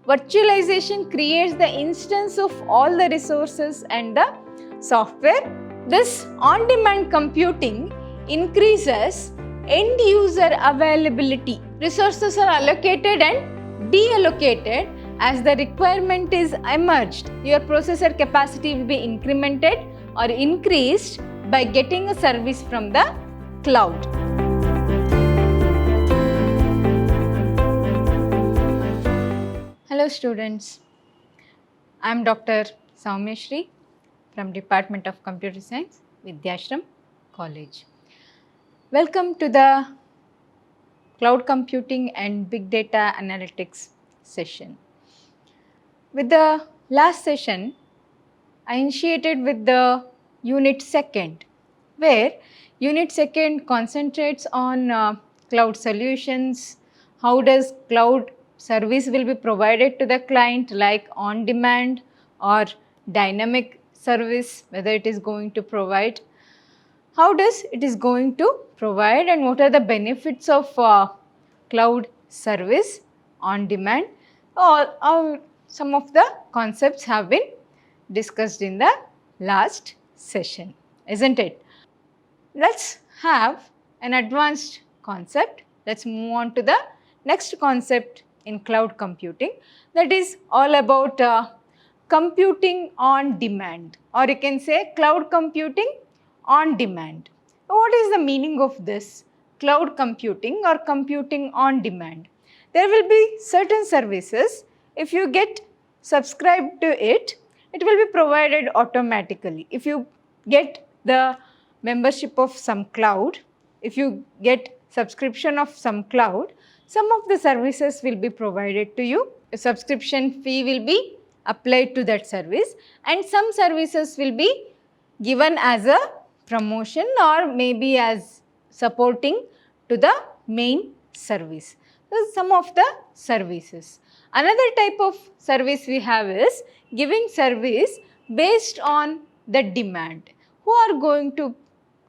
Virtualization creates the instance of all the resources and the software. This on-demand computing increases end user availability. Resources are allocated and deallocated as the requirement is emerged. Your processor capacity will be incremented or increased by getting a service from the cloud. Hello students, I am Dr. Soumya Shri from Department of Computer Science, Vidyashram College. Welcome to the Cloud Computing and Big Data Analytics session. With the last session, I initiated with the Unit 2nd, where Unit 2nd concentrates on cloud solutions, how does cloud service will be provided to the client like on demand or dynamic service, whether it is going to provide, how does it is going to provide, and what are the benefits of cloud service on demand. Some of the concepts have been discussed in the last session, isn't it? Let's have an advanced concept. Let's move on to the next concept in cloud computing, that is all about computing on demand, or you can say cloud computing on demand. What is the meaning of this cloud computing or computing on demand? There will be certain services, if you get subscribed to it, it will be provided automatically. If you get the membership of some cloud, if you get subscription of some cloud, some of the services will be provided to you. A subscription fee will be applied to that service, and some services will be given as a promotion or maybe as supporting to the main service. So, some of the services. Another type of service we have is giving service based on the demand. Who are going to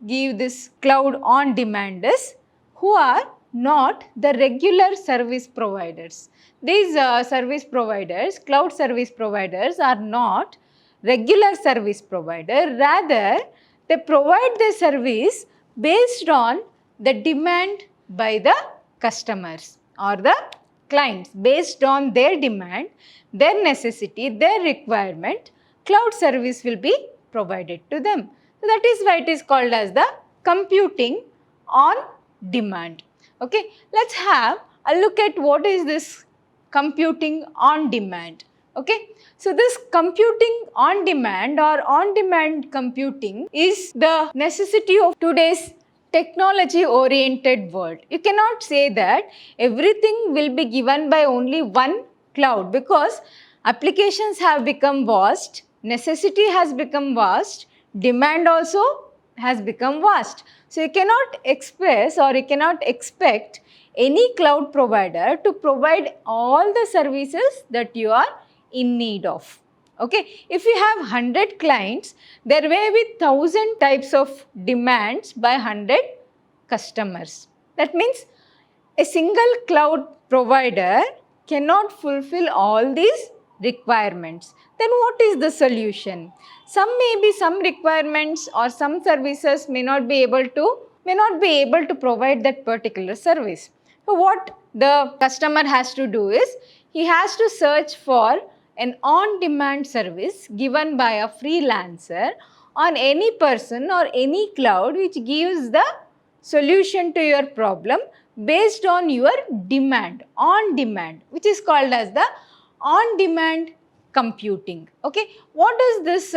give this cloud on demand is who are not the regular service providers. These service providers, cloud service providers, are not regular service provider, rather they provide the service based on the demand by the customers or the clients. Based on their demand, their necessity, their requirement, cloud service will be provided to them. So that is why it is called as the computing on demand. Okay, let's have a look at what is this computing on demand. Okay, so this computing on demand or on demand computing is the necessity of today's technology oriented world. You cannot say that everything will be given by only one cloud, because applications have become vast, necessity has become vast, demand also has become vast. So you cannot express or you cannot expect any cloud provider to provide all the services that you are in need of. Okay, if you have 100 clients, there may be 1000 types of demands by 100 customers. That means a single cloud provider cannot fulfill all these requirements. Then what is the solution? Some requirements or some services may not be able to provide that particular service. So what the customer has to do is, he has to search for an on-demand service given by a freelancer on any person or any cloud which gives the solution to your problem based on your demand, on demand, which is called as the on-demand computing. Okay, what is this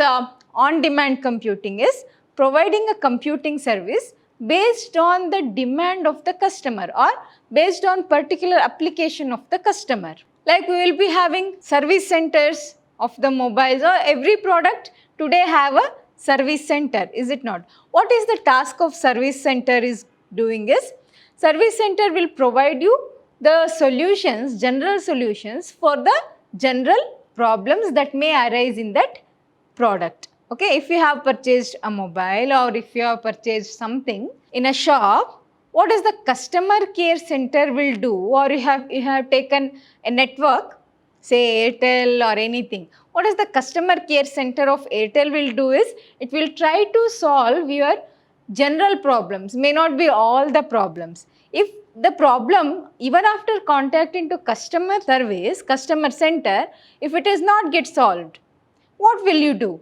on-demand computing is? Providing a computing service based on the demand of the customer or based on particular application of the customer. Like we will be having service centers of the mobiles, or every product today have a service center, is it not? What is the task of service center is doing is, service center will provide you the solutions, general solutions for the general problems that may arise in that product. Okay, if you have purchased a mobile or if you have purchased something in a shop, what is the customer care center will do, or you have taken a network say Airtel or anything, what is the customer care center of Airtel will do is, it will try to solve your general problems, may not be all the problems. If the problem, even after contacting to customer service, customer center, if it is not get solved, what will you do?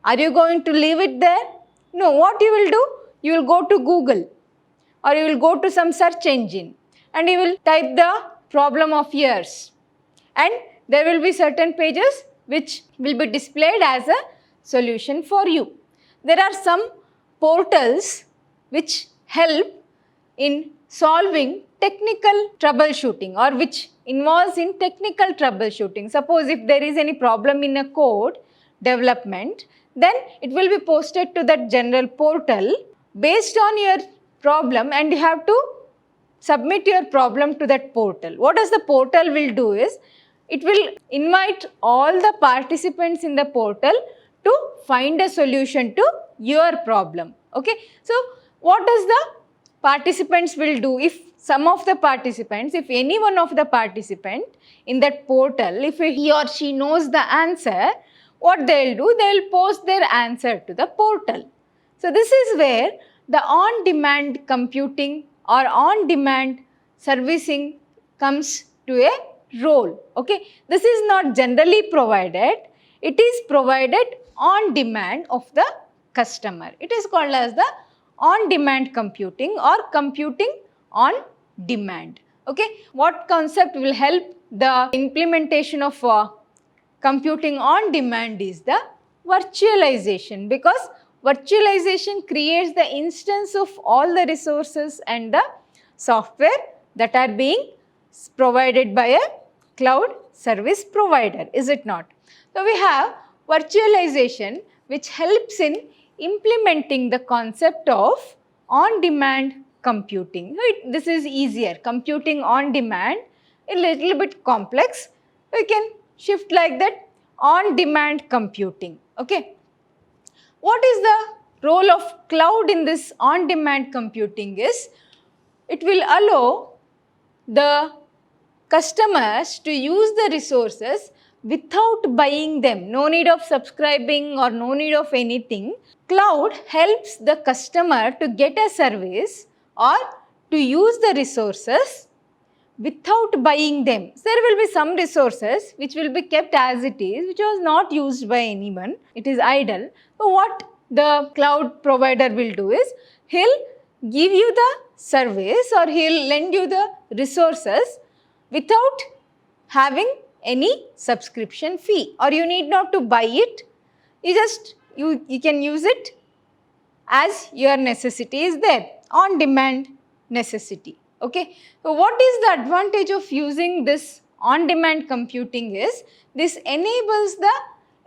Are you going to leave it there? No, what you will do? You will go to Google or you will go to some search engine and you will type the problem of yours, and there will be certain pages which will be displayed as a solution for you. There are some portals which help in solving technical troubleshooting or which involves in technical troubleshooting. Suppose if there is any problem in a code development, then it will be posted to that general portal based on your problem, and you have to submit your problem to that portal. What does the portal will do is, it will invite all the participants in the portal to find a solution to your problem. Okay, so what does the participants will do? If some of the participants, if any one of the participant in that portal, if he or she knows the answer, what they'll do, they'll post their answer to the portal. So this is where the on-demand computing or on-demand servicing comes to a role. Okay, this is not generally provided, it is provided on demand of the customer. It is called as the on-demand computing or computing on demand. Okay, what concept will help the implementation of computing on demand is the virtualization, because virtualization creates the instance of all the resources and the software that are being provided by a cloud service provider, is it not? So we have virtualization which helps in implementing the concept of on-demand computing. This is easier. Computing on demand, a little bit complex. We can shift like that, on-demand computing. Okay. What is the role of cloud in this on-demand computing is, it will allow the customers to use the resources without buying them. No need of subscribing or no need of anything. Cloud helps the customer to get a service or to use the resources without buying them. So there will be some resources which will be kept as it is, which was not used by anyone. It is idle. So what the cloud provider will do is, he'll give you the service or he'll lend you the resources without having any subscription fee, or you need not to buy it. You can use it as your necessity is there, on demand necessity. Okay, so what is the advantage of using this on demand computing is, this enables the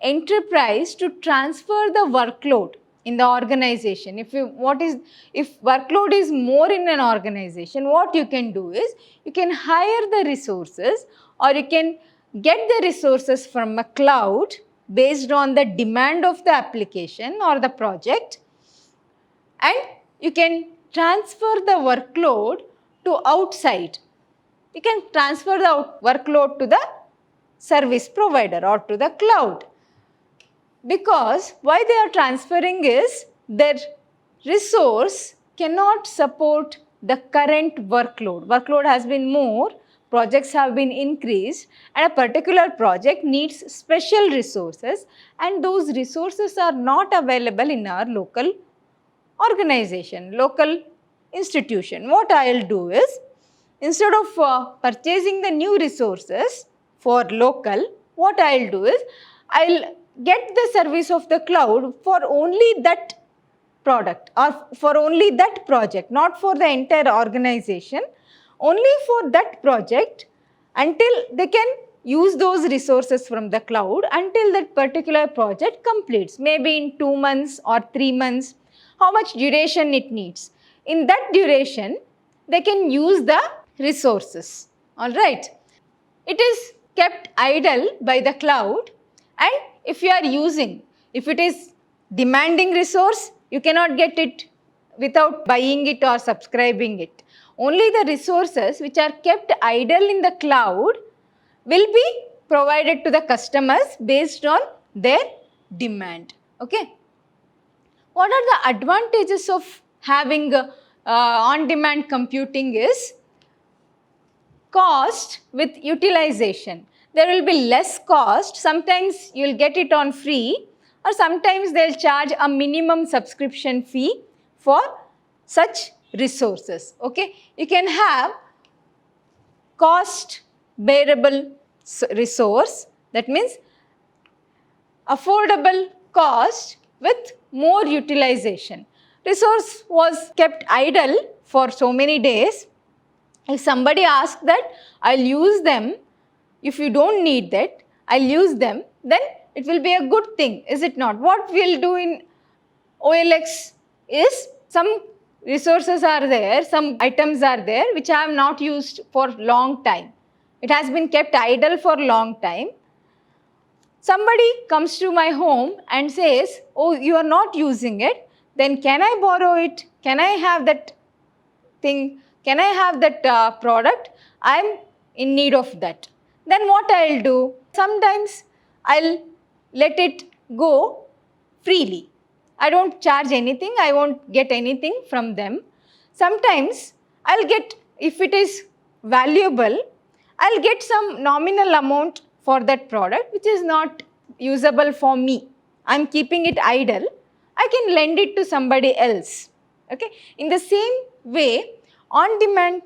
enterprise to transfer the workload in the organization. If workload is more in an organization, what you can do is, you can hire the resources or you can get the resources from a cloud based on the demand of the application or the project, and you can transfer the workload to outside. You can transfer the workload to the service provider or to the cloud. Because why they are transferring is, their resource cannot support the current workload. Workload has been more, projects have been increased, and a particular project needs special resources, and those resources are not available in our local organization, local institution. What I will do is, instead of purchasing the new resources for local, what I will do is, I will get the service of the cloud for only that product or for only that project, not for the entire organization, only for that project, until they can use those resources from the cloud until that particular project completes, maybe in 2 months or 3 months, how much duration it needs. In that duration, they can use the resources, all right. It is kept idle by the cloud, and if it is demanding resource, you cannot get it without buying it or subscribing it. Only the resources which are kept idle in the cloud will be provided to the customers based on their demand. Okay. What are the advantages of having on-demand computing is cost with utilization. There will be less cost. Sometimes you will get it on free, or sometimes they will charge a minimum subscription fee for such resources. Okay. You can have cost bearable resource, that means affordable cost with more utilization. Resource was kept idle for so many days. If somebody asks that, I'll use them, if you don't need that, I'll use them, then it will be a good thing, is it not? What we'll do in OLX is, some resources are there, some items are there which I have not used for long time. It has been kept idle for long time. Somebody comes to my home and says, oh, you are not using it, then can I borrow it? Can I have that thing? Can I have that product? I am in need of that. Then what I'll do? Sometimes I'll let it go freely. I don't charge anything. I won't get anything from them. Sometimes I'll get, if it is valuable, I'll get some nominal amount for that product which is not usable for me. I'm keeping it idle. I can lend it to somebody else. Okay. In the same way, on-demand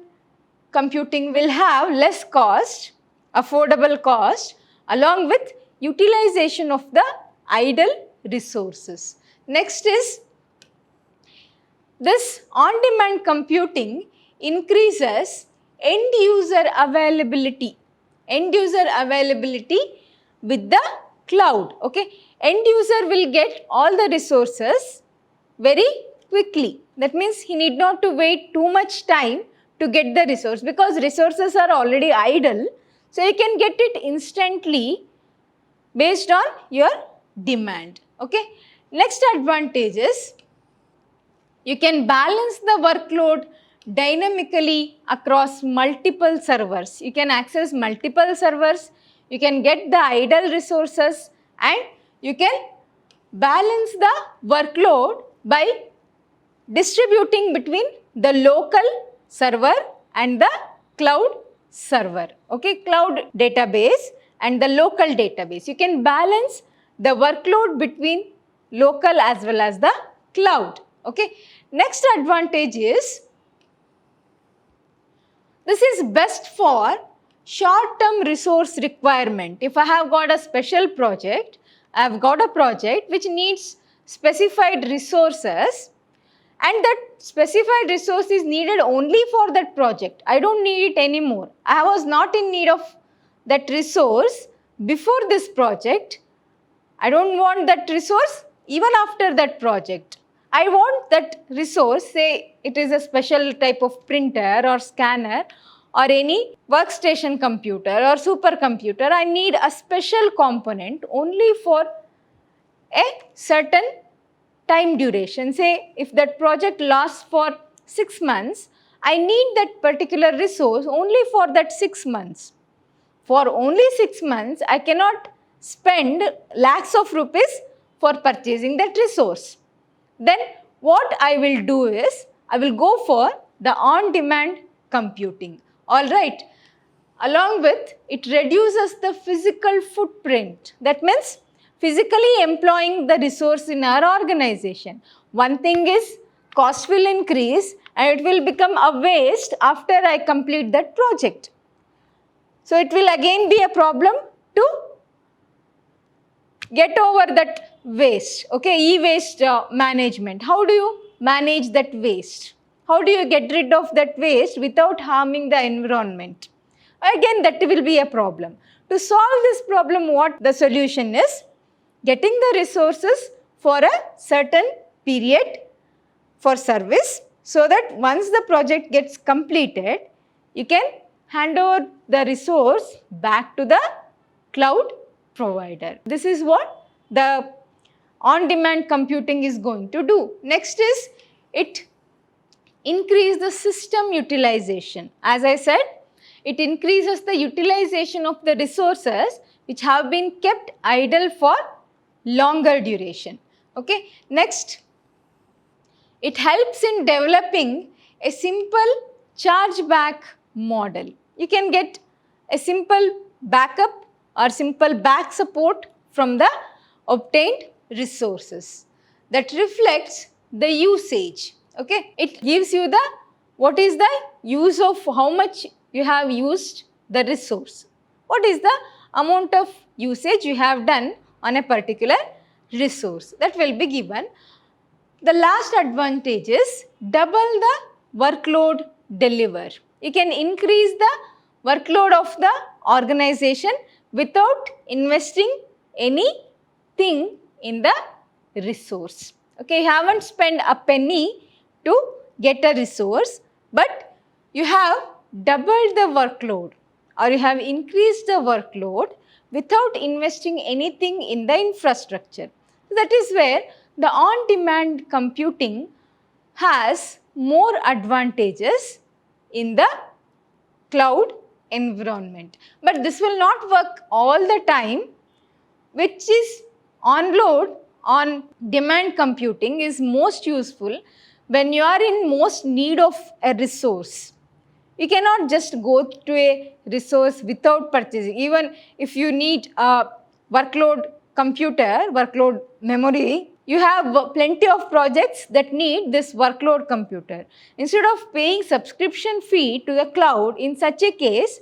computing will have less cost, affordable cost, along with utilization of the idle resources. Next is, this on-demand computing increases end user availability. End user availability with the cloud. Okay. End user will get all the resources very quickly. That means he need not to wait too much time to get the resource, because resources are already idle. So you can get it instantly based on your demand. Okay. Next advantage is, you can balance the workload dynamically across multiple servers. You can access multiple servers, you can get the idle resources, and you can balance the workload by distributing between the local server and the cloud server. Okay, cloud database and the local database. You can balance the workload between local as well as the cloud. Okay. Next advantage is, this is best for short-term resource requirement. If I have got a special project, I have got a project which needs specified resources, and that specified resource is needed only for that project. I don't need it anymore. I was not in need of that resource before this project. I don't want that resource even after that project. I want that resource, say it is a special type of printer or scanner or any workstation computer or supercomputer. I need a special component only for a certain time duration. Say if that project lasts for 6 months, I need that particular resource only for that 6 months. For only 6 months, I cannot spend lakhs of rupees for purchasing that resource. Then what I will do is, I will go for the on-demand computing. Alright. Along with, it reduces the physical footprint. That means physically employing the resource in our organization. One thing is, cost will increase and it will become a waste after I complete that project. So it will again be a problem to get over that waste. Okay, e-waste management. How do you manage that waste? How do you get rid of that waste without harming the environment? Again, that will be a problem. To solve this problem, what the solution is? Getting the resources for a certain period for service, so that once the project gets completed, you can hand over the resource back to the cloud provider. This is what the on-demand computing is going to do. Next is, it increase the system utilization. As I said, It increases the utilization of the resources which have been kept idle for longer duration. Okay. Next, it helps in developing a simple chargeback model. You can get a simple backup or simple back support from the obtained resources that reflects the usage. Okay, it gives you the what is the use of how much you have used the resource. What is the amount of usage you have done on a particular resource, that will be given. The last advantage is double the workload deliver. You can increase the workload of the organization without investing anything in the resource. Okay, you haven't spent a penny to get a resource, but you have doubled the workload or you have increased the workload without investing anything in the infrastructure. That is where the on-demand computing has more advantages in the cloud environment. But this will not work all the time, which is on demand computing is most useful when you are in most need of a resource. You cannot just go to a resource without purchasing. Even if you need a workload computer, workload memory, you have plenty of projects that need this workload computer. Instead of paying subscription fee to the cloud, in such a case,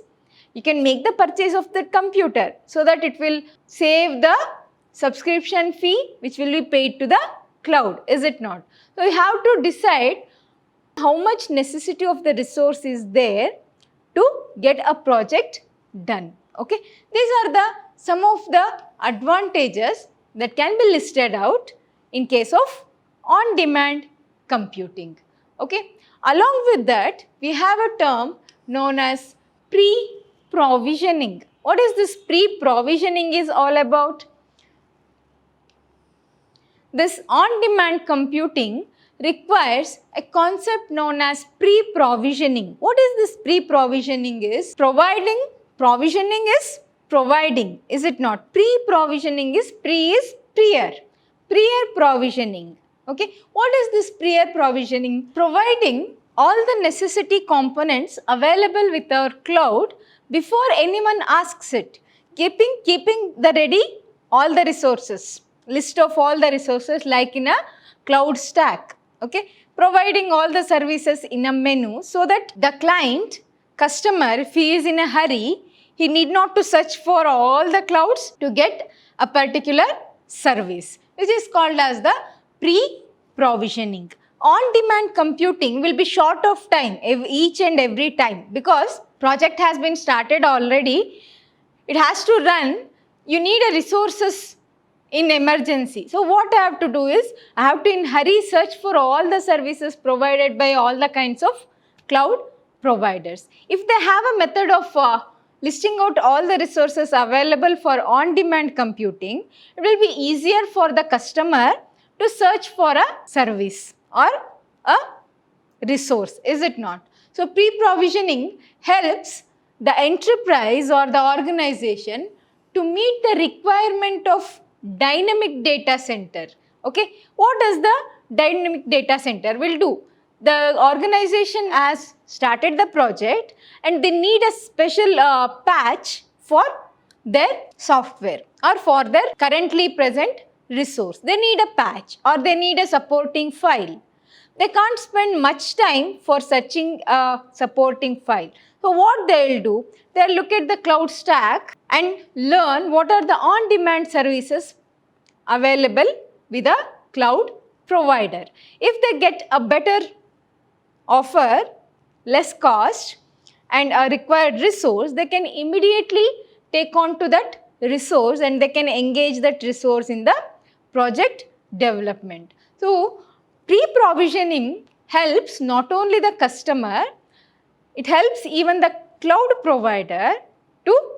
you can make the purchase of the computer so that it will save the subscription fee which will be paid to the cloud, is it not? So you have to decide how much necessity of the resource is there to get a project done. Okay, these are some of the advantages that can be listed out in case of on-demand computing. Okay, along with that, we have a term known as pre-provisioning. What is this pre-provisioning is all about? This on-demand computing requires a concept known as pre-provisioning. What is this pre-provisioning is? Provisioning is providing, is it not? Pre-provisioning is prior provisioning. Okay, what is this prior provisioning? Providing all the necessity components available with our cloud before anyone asks it. Keeping the ready all the resources, list of all the resources like in a cloud stack. Okay, providing all the services in a menu so that the customer, if he is in a hurry, he need not to search for all the clouds to get a particular service, which is called as the pre-provisioning. On-demand computing will be short of time each and every time because project has been started already. It has to run. You need a resources in emergency. So what I have to do is, I have to in hurry search for all the services provided by all the kinds of cloud providers. If they have a method of listing out all the resources available for on-demand computing, it will be easier for the customer to search for a service or a resource, is it not? So pre-provisioning helps the enterprise or the organization to meet the requirement of dynamic data center. Okay, what does the dynamic data center will do? The organization has started the project and they need a special patch for their software or for their currently present resource. They need a patch or they need a supporting file. They can't spend much time for searching a supporting file. So what they'll do, they'll look at the cloud stack and learn what are the on-demand services available with a cloud provider. If they get a better offer, less cost and a required resource, they can immediately take on to that resource and they can engage that resource in the project development. So pre-provisioning helps not only the customer, it helps even the cloud provider to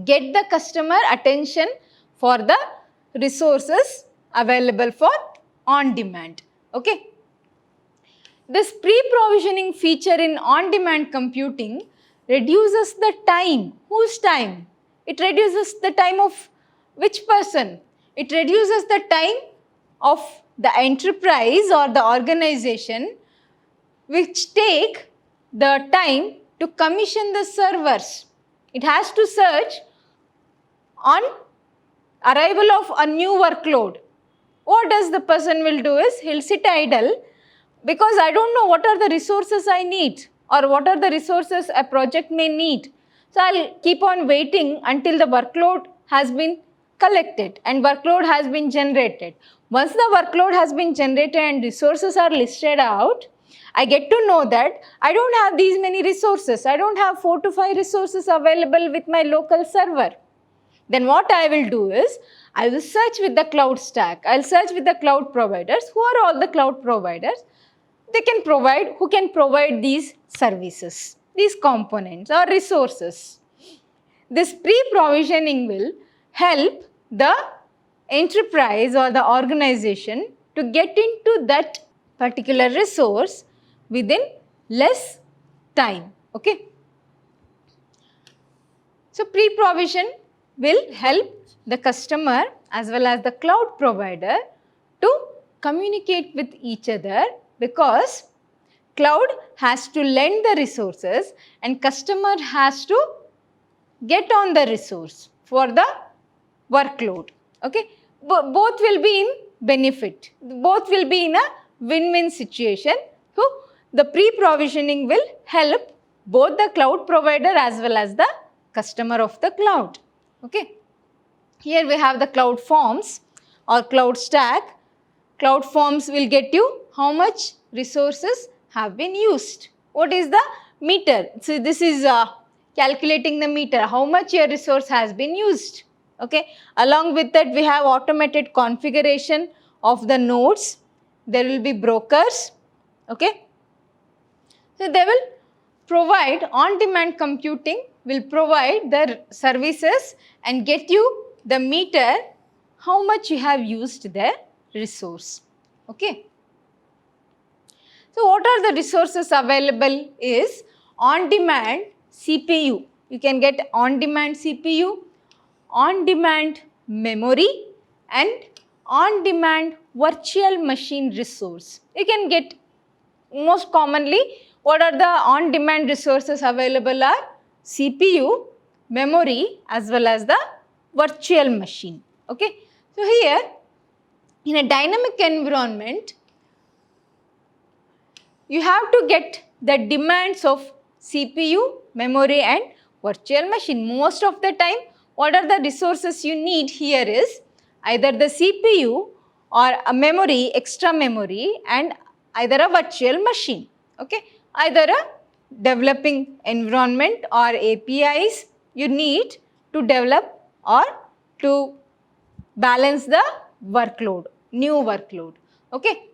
get the customer attention for the resources available for on-demand. Okay. This pre-provisioning feature in on-demand computing reduces the time. Whose time? It reduces the time of which person? It reduces the time of the enterprise or the organization which take the time to commission the servers. It has to search on arrival of a new workload. What does the person will do is, he'll sit idle because I don't know what are the resources I need or what are the resources a project may need. So I'll keep on waiting until the workload has been collected and workload has been generated. Once the workload has been generated and resources are listed out, I get to know that I don't have these many resources. I don't have 4 to 5 resources available with my local server. Then what I will do is, I will search with the cloud stack. I'll search with the cloud providers. Who are all the cloud providers? They can provide, who can provide these services, these components or resources. This pre-provisioning will help the enterprise or the organization to get into that particular resource within less time. Okay. So pre-provision will help the customer as well as the cloud provider to communicate with each other, because cloud has to lend the resources and customer has to get on the resource for the workload. Okay, both will be in benefit, both will be in a win-win situation. So the pre-provisioning will help both the cloud provider as well as the customer of the cloud. Okay, here we have the cloud forms or cloud stack. Cloud forms will get you how much resources have been used. What is the meter? So this is calculating the meter, how much your resource has been used. Okay, along with that we have automated configuration of the nodes. There will be brokers. Okay, so they will provide on-demand computing, will provide the services and get you the meter, how much you have used the resource. Okay. So what are the resources available is on-demand CPU. You can get on-demand CPU, on-demand memory and on-demand virtual machine resource. You can get most commonly what are the on-demand resources available are CPU, memory as well as the virtual machine. Okay. So here in a dynamic environment, you have to get the demands of CPU, memory and virtual machine. Most of the time, what are the resources you need here is either the CPU or a memory, extra memory and either a virtual machine. Okay, either a developing environment or APIs you need to develop or to balance the workload, new workload. Okay.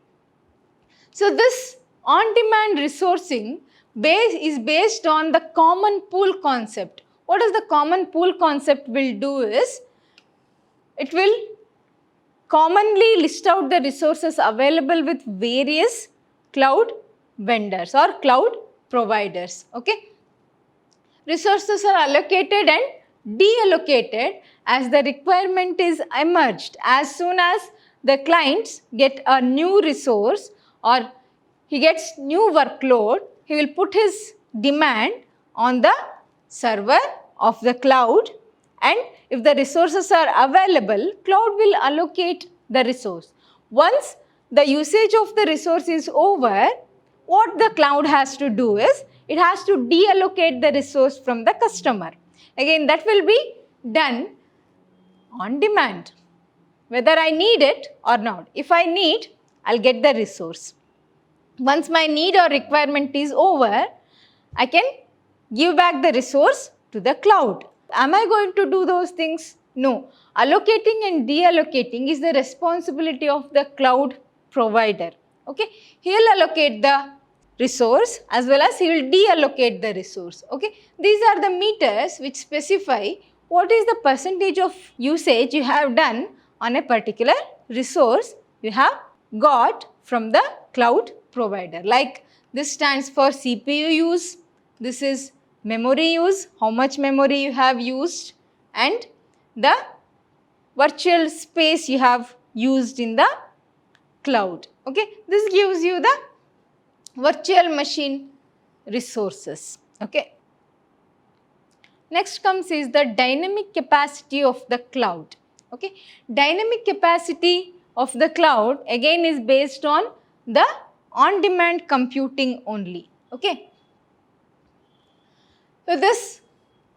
So this on-demand resourcing is based on the common pool concept. What does the common pool concept will do is, it will commonly list out the resources available with various cloud vendors or cloud providers. Okay. Resources are allocated and deallocated as the requirement is emerged. As soon as the clients get a new resource or he gets new workload, he will put his demand on the server of the cloud, and if the resources are available, cloud will allocate the resource. Once the usage of the resource is over, what the cloud has to do is, it has to deallocate the resource from the customer. Again, that will be done on demand, whether I need it or not. If I need, I'll get the resource. Once my need or requirement is over, I can give back the resource to the cloud. Am I going to do those things? No. Allocating and deallocating is the responsibility of the cloud provider. Okay. He will allocate the resource as well as he will deallocate the resource. Okay. These are the meters which specify what is the percentage of usage you have done on a particular resource you have got from the cloud provider. Like this stands for CPU use, this is memory use, how much memory you have used, and the virtual space you have used in the cloud. Okay, this gives you the virtual machine resources. Okay. Next comes is the dynamic capacity of the cloud. Okay, dynamic capacity of the cloud again is based on the on-demand computing only. Okay. So this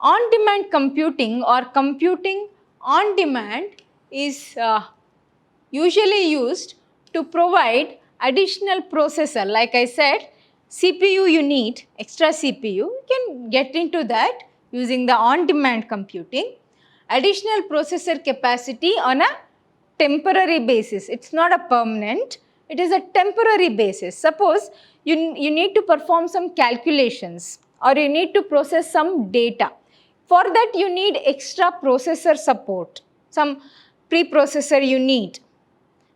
on-demand computing or computing on demand is usually used to provide additional processor. Like I said, CPU you need, extra CPU, you can get into that using the on-demand computing. Additional processor capacity on a temporary basis. It's not a permanent, it is a temporary basis. Suppose you need to perform some calculations or you need to process some data. For that you need extra processor support, some preprocessor you need.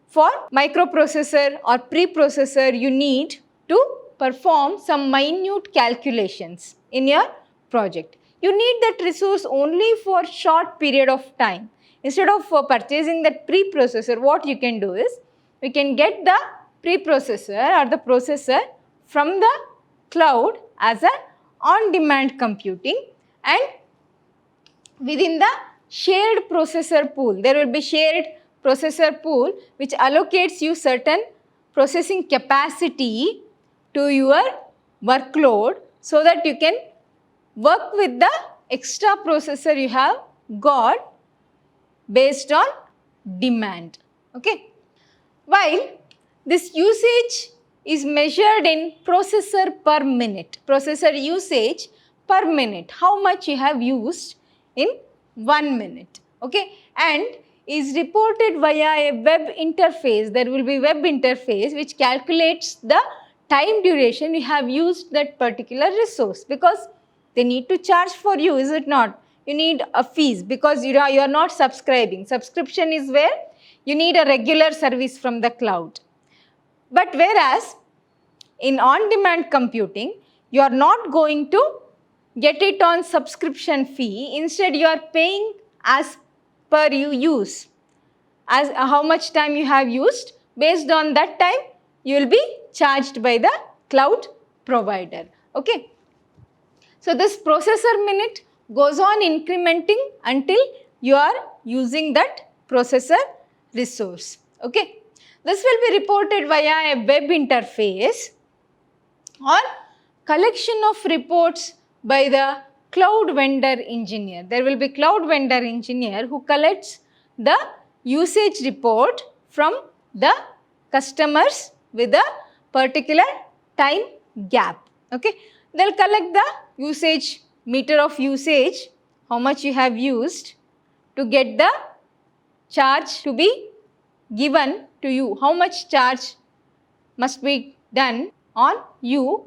For microprocessor or preprocessor, you need to perform some minute calculations in your project. You need that resource only for short period of time. Instead of purchasing that preprocessor, what you can do is, we can get the preprocessor or the processor from the cloud as a on-demand computing, and within the shared processor pool, there will be shared processor pool which allocates you certain processing capacity to your workload so that you can work with the extra processor you have got based on demand. Okay. While this usage is measured in processor per minute, processor usage per minute, how much you have used in 1 minute. Okay, and is reported via a web interface. There will be web interface which calculates the time duration you have used that particular resource, because they need to charge for you, is it not? You need a fees because you are not subscribing. Subscription is where you need a regular service from the cloud. But whereas in on-demand computing, you are not going to get it on subscription fee. Instead, you are paying as per you use, as how much time you have used. Based on that time, you will be charged by the cloud provider. Okay. So this processor minute goes on incrementing until you are using that processor resource. Okay. This will be reported via a web interface or collection of reports by the cloud vendor engineer. There will be cloud vendor engineer who collects the usage report from the customers with a particular time gap. Okay. They will collect the usage, meter of usage, how much you have used, to get the charge to be given to you, how much charge must be done on you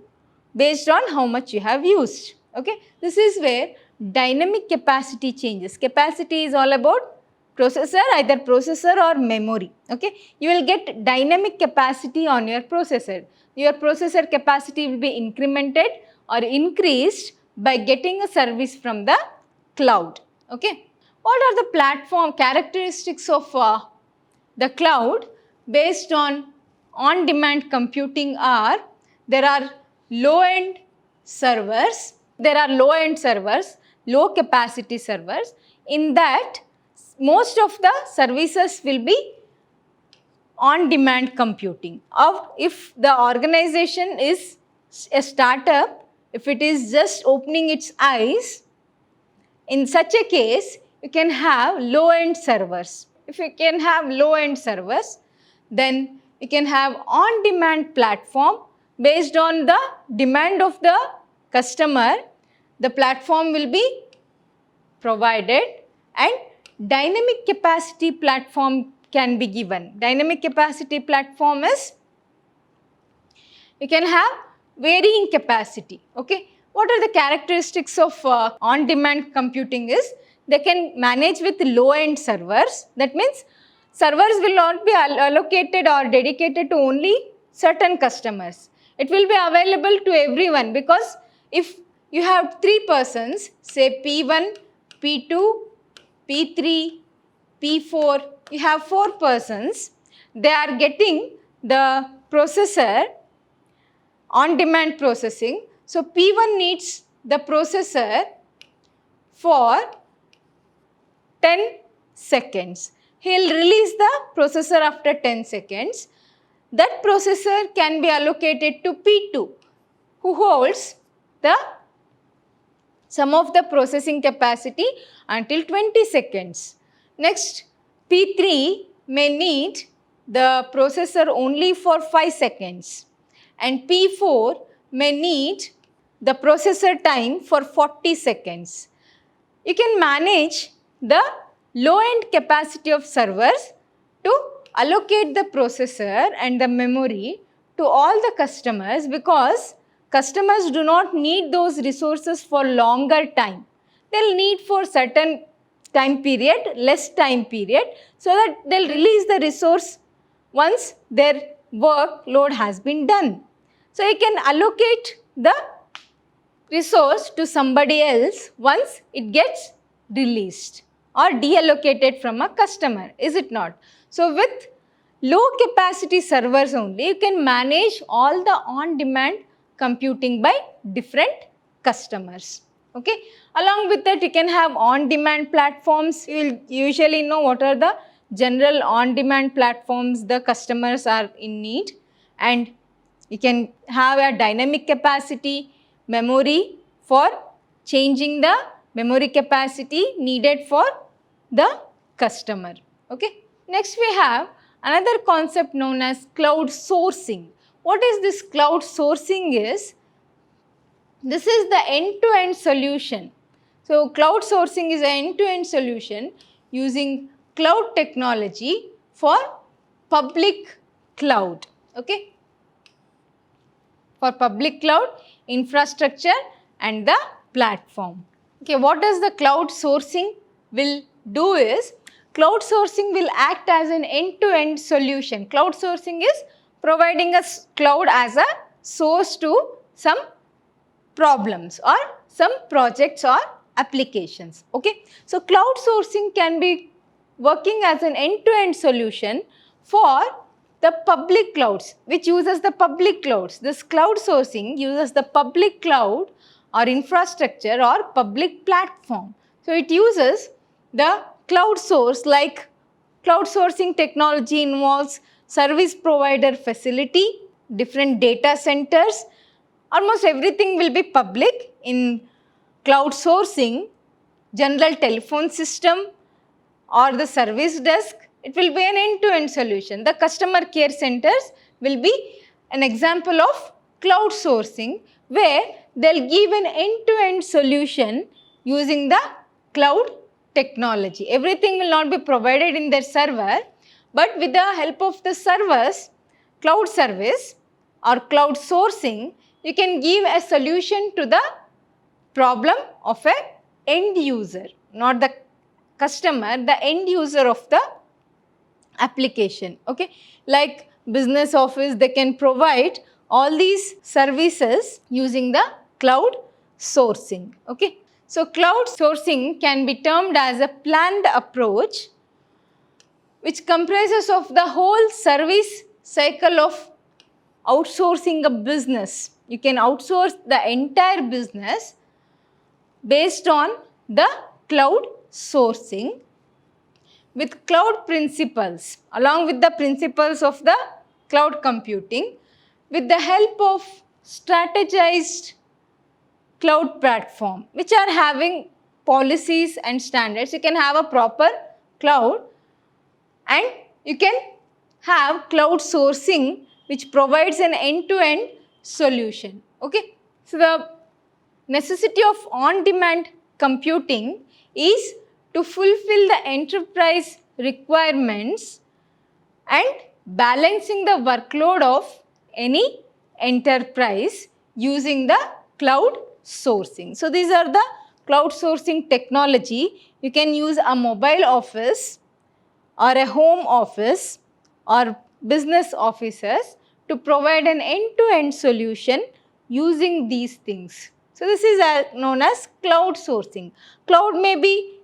based on how much you have used. Okay. This is where dynamic capacity changes. Capacity is all about processor, either processor or memory. Okay. You will get dynamic capacity on your processor. Your processor capacity will be incremented or increased by getting a service from the cloud. Okay. What are the platform characteristics of the cloud based on-demand computing are, there are low-end servers, low capacity servers. In that, most of the services will be on-demand computing. Or if the organization is a startup, if it is just opening its eyes, in such a case, you can have low-end servers. If you can have low-end servers, then you can have on-demand platform based on the demand of the customer. The platform will be provided and dynamic capacity platform can be given. Dynamic capacity platform is, you can have varying capacity. Okay. What are the characteristics of on-demand computing is, they can manage with low-end servers. That means servers will not be allocated or dedicated to only certain customers. It will be available to everyone, because if you have 3 persons, say P1, P2, P3, P4, you have 4 persons. They are getting the processor on-demand processing. So P1 needs the processor for 10 seconds. He'll release the processor after 10 seconds. That processor can be allocated to P2, who holds the sum of the processing capacity until 20 seconds. Next, P3 may need the processor only for 5 seconds, and P4 may need the processor time for 40 seconds. You can manage the low-end capacity of servers to allocate the processor and the memory to all the customers, because customers do not need those resources for longer time. They'll need for certain time period, less time period, so that they'll release the resource once their workload has been done. So you can allocate the resource to somebody else once it gets released or deallocated from a customer, is it not? So with low capacity servers only, you can manage all the on-demand computing by different customers. Okay. Along with that, you can have on-demand platforms. You will usually know what are the general on-demand platforms the customers are in need, and you can have a dynamic capacity memory for changing the memory capacity needed for the customer. Okay. Next we have another concept known as cloud sourcing. What is this cloud sourcing is? This is the end-to-end solution. So cloud sourcing is an end-to-end solution using cloud technology for public cloud. Okay. For public cloud infrastructure and the platform. Okay, what does the cloud sourcing will do is, cloud sourcing will act as an end-to-end solution. Cloud sourcing is providing us cloud as a source to some problems or some projects or applications. Okay, so cloud sourcing can be working as an end-to-end solution for the public clouds, which uses the public clouds. This cloud sourcing uses the public cloud or infrastructure or public platform. So it uses the cloud source, like cloud sourcing technology involves service provider facility, different data centers. Almost everything will be public in cloud sourcing. General telephone system or the service desk, it will be an end-to-end solution. The customer care centers will be an example of cloud sourcing, where they'll give an end-to-end solution using the cloud technology. Everything will not be provided in their server, but with the help of the servers, cloud service or cloud sourcing, you can give a solution to the problem of an end user, not the customer, the end user of the application. Okay, like business office, they can provide all these services using the cloud sourcing. Okay, so cloud sourcing can be termed as a planned approach which comprises of the whole service cycle of outsourcing a business. You can outsource the entire business based on the cloud sourcing with cloud principles, along with the principles of the cloud computing, with the help of strategized cloud platform, which are having policies and standards. You can have a proper cloud, and you can have cloud sourcing which provides an end-to-end solution. Okay, so the necessity of on-demand computing is to fulfill the enterprise requirements and balancing the workload of any enterprise using the cloud sourcing. So these are the cloud sourcing technology. You can use a mobile office or a home office or business offices to provide an end-to-end solution using these things. So this is known as cloud sourcing. Cloud may be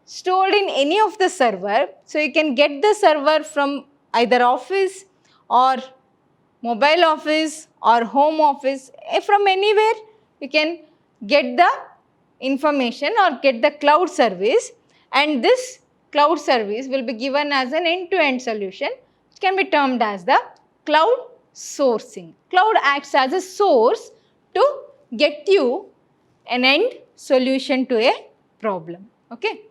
stored in any of the server. So you can get the server from either office or mobile office or home office. From anywhere you can get the information or get the cloud service, and this cloud service will be given as an end-to-end solution. It can be termed as the cloud sourcing. Cloud acts as a source to get you an end solution to a problem. Okay.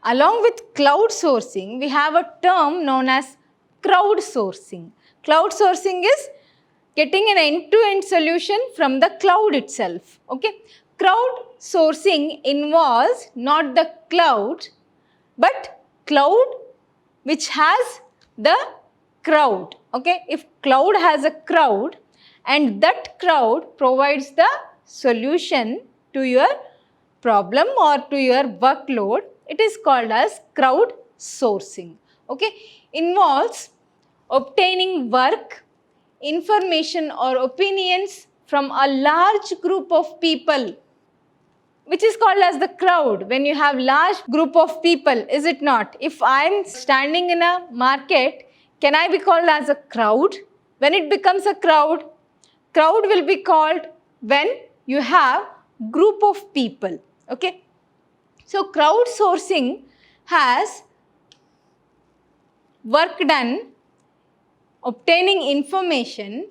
Along with cloud sourcing, we have a term known as crowdsourcing. Crowdsourcing is getting an end-to-end solution from the cloud itself. Okay. Crowdsourcing involves not the cloud, but cloud which has the crowd. Okay. If cloud has a crowd and that crowd provides the solution to your problem or to your workload, it is called as crowdsourcing. Okay. Involves obtaining work, information or opinions from a large group of people, which is called as the crowd. When you have large group of people, is it not? If I am standing in a market, can I be called as a crowd? When it becomes a crowd will be called when you have group of people. Okay. So crowdsourcing has work done, obtaining information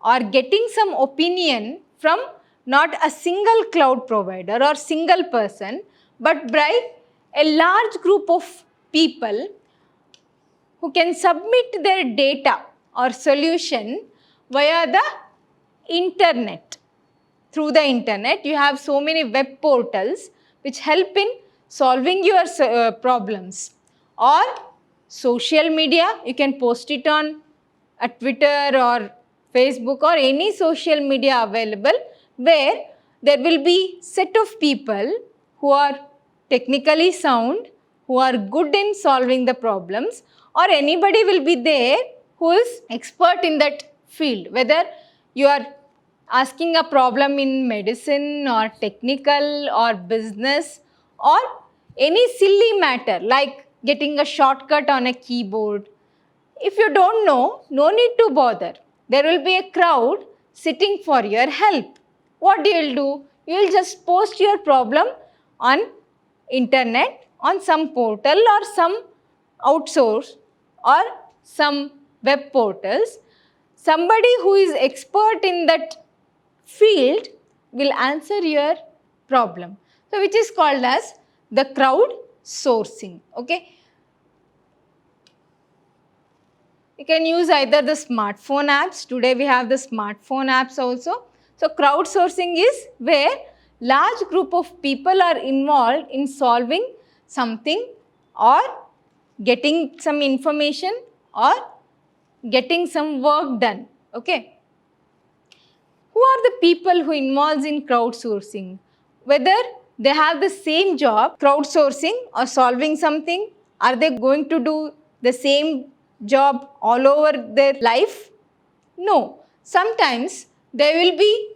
or getting some opinion from not a single cloud provider or single person, but by a large group of people who can submit their data or solution via the internet. Through the internet, you have so many web portals which help in solving your problems, or social media. You can post it on Twitter or Facebook or any social media available, where there will be set of people who are technically sound, who are good in solving the problems, or anybody will be there who is expert in that field, whether you are asking a problem in medicine or technical or business or any silly matter like getting a shortcut on a keyboard. If you don't know, no need to bother. There will be a crowd sitting for your help. What you will do? You will just post your problem on internet, on some portal or some outsource or some web portals. Somebody who is expert in that field will answer your problem. So which is called as the crowd sourcing. Okay. You can use either the smartphone apps. Today we have the smartphone apps also. So crowdsourcing is where large group of people are involved in solving something or getting some information or getting some work done. Okay. Who are the people who involves in crowdsourcing? Whether they have the same job, crowdsourcing or solving something, are they going to do the same job all over their life? No. Sometimes they will be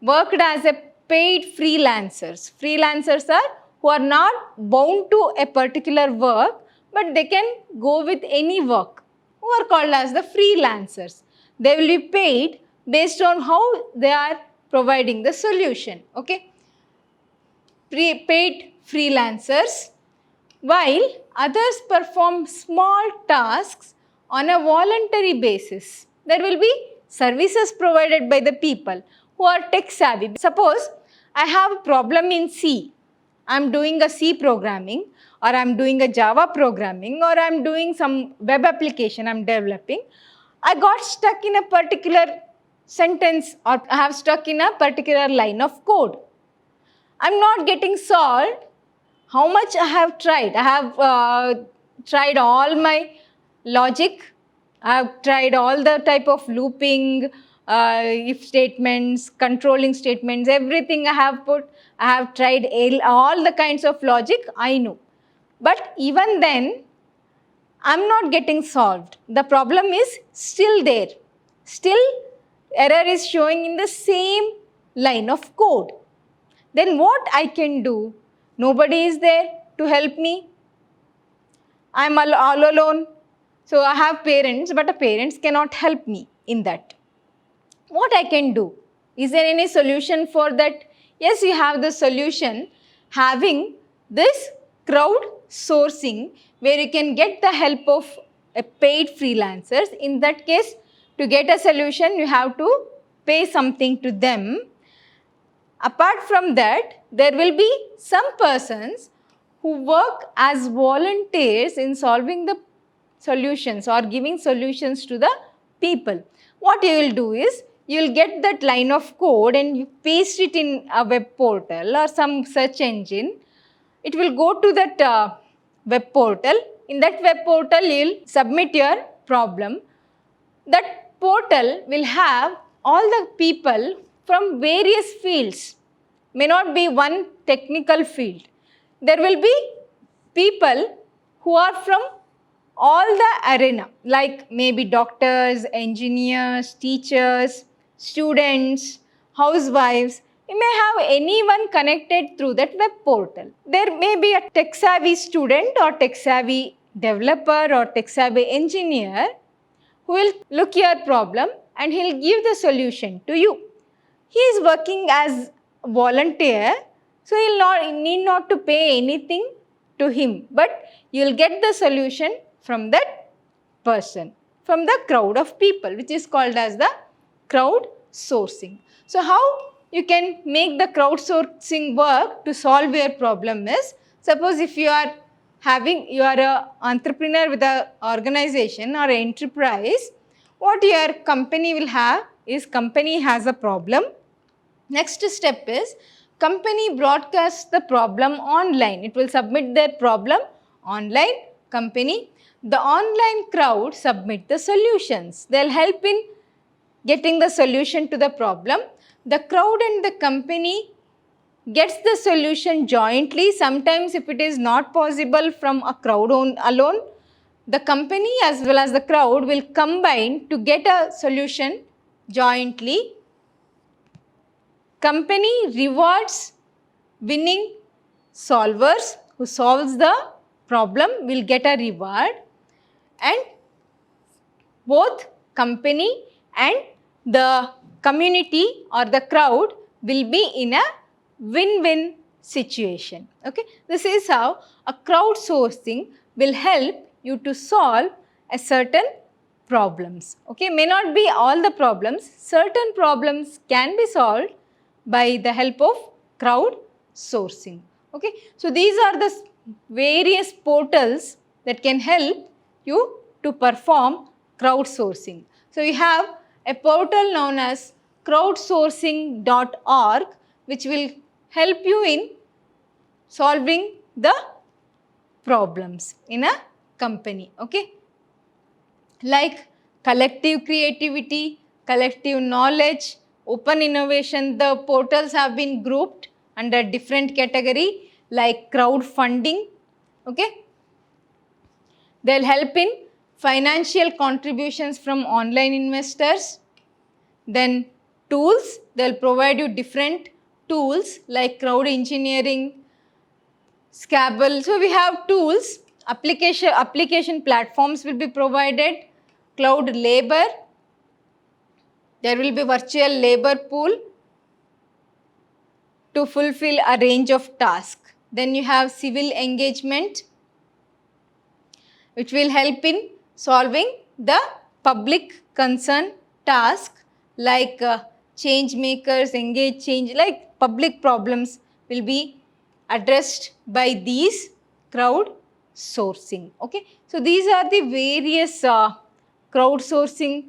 worked as a paid freelancers. Freelancers are who are not bound to a particular work, but they can go with any work, who are called as the freelancers. They will be paid based on how they are providing the solution. Okay. Paid freelancers, while others perform small tasks on a voluntary basis. There will be services provided by the people who are tech savvy. Suppose I have a problem in C. I am doing a C programming, or I am doing a Java programming, or I am doing some web application I am developing. I got stuck in a particular sentence, or I have stuck in a particular line of code. I am not getting solved. How much I have tried? I have tried all my logic. I have tried all the type of looping, if statements, controlling statements, everything I have put. I have tried all the kinds of logic I know. But even then, I am not getting solved. The problem is still there. Still, error is showing in the same line of code. Then what I can do? Nobody is there to help me. I'm all alone. So I have parents, but the parents cannot help me in that. What I can do? Is there any solution for that? Yes, you have the solution, having this crowd sourcing where you can get the help of a paid freelancers. In that case, to get a solution, you have to pay something to them. Apart from that, there will be some persons who work as volunteers in solving the solutions or giving solutions to the people. What you will do is, you will get that line of code and you paste it in a web portal or some search engine. It will go to that web portal. In that web portal, you will submit your problem. That portal will have all the people from various fields. May not be one technical field. There will be people who are from all the arena, like maybe doctors, engineers, teachers, students, housewives. You may have anyone connected through that web portal. There may be a tech-savvy student or tech-savvy developer or tech-savvy engineer who will look your problem and he'll give the solution to you. He is working as a volunteer, so he'll need not to pay anything to him, but you'll get the solution from that person, from the crowd of people, which is called as the crowd sourcing. So how you can make the crowd sourcing work to solve your problem is, suppose if you are an entrepreneur with an organization or enterprise, what your company will have is, company has a problem. Next step is, company broadcasts the problem online. It will submit their problem online, company. The online crowd submit the solutions. They'll help in getting the solution to the problem. The crowd and the company gets the solution jointly. Sometimes if it is not possible from a crowd alone, the company as well as the crowd will combine to get a solution jointly. Company rewards winning solvers who solves the problem will get a reward, and both company and the community or the crowd will be in a win-win situation. Okay, this is how a crowdsourcing will help you to solve a certain problems. Okay, may not be all the problems, certain problems can be solved by the help of crowdsourcing. Okay, so these are the various portals that can help you to perform crowdsourcing. So you have a portal known as crowdsourcing.org, which will help you in solving the problems in a company. Okay, like collective creativity, collective knowledge, open innovation. The portals have been grouped under different category like crowdfunding. Okay, they'll help in financial contributions from online investors. Then tools, they'll provide you different tools like crowd engineering, Scrabble. So we have tools, application platforms will be provided, cloud labor, there will be virtual labor pool to fulfill a range of tasks. Then you have civil engagement, which will help in solving the public concern task like change makers, engage change, like public problems will be addressed by these crowdsourcing. Okay, so these are the various crowdsourcing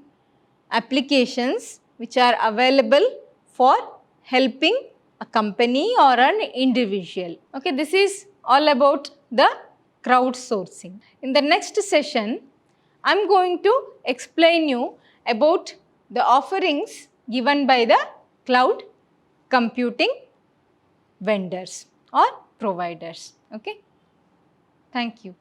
applications which are available for helping a company or an individual. Okay, this is all about the crowdsourcing. In the next session, I am going to explain you about the offerings given by the cloud computing vendors or providers. Okay, thank you.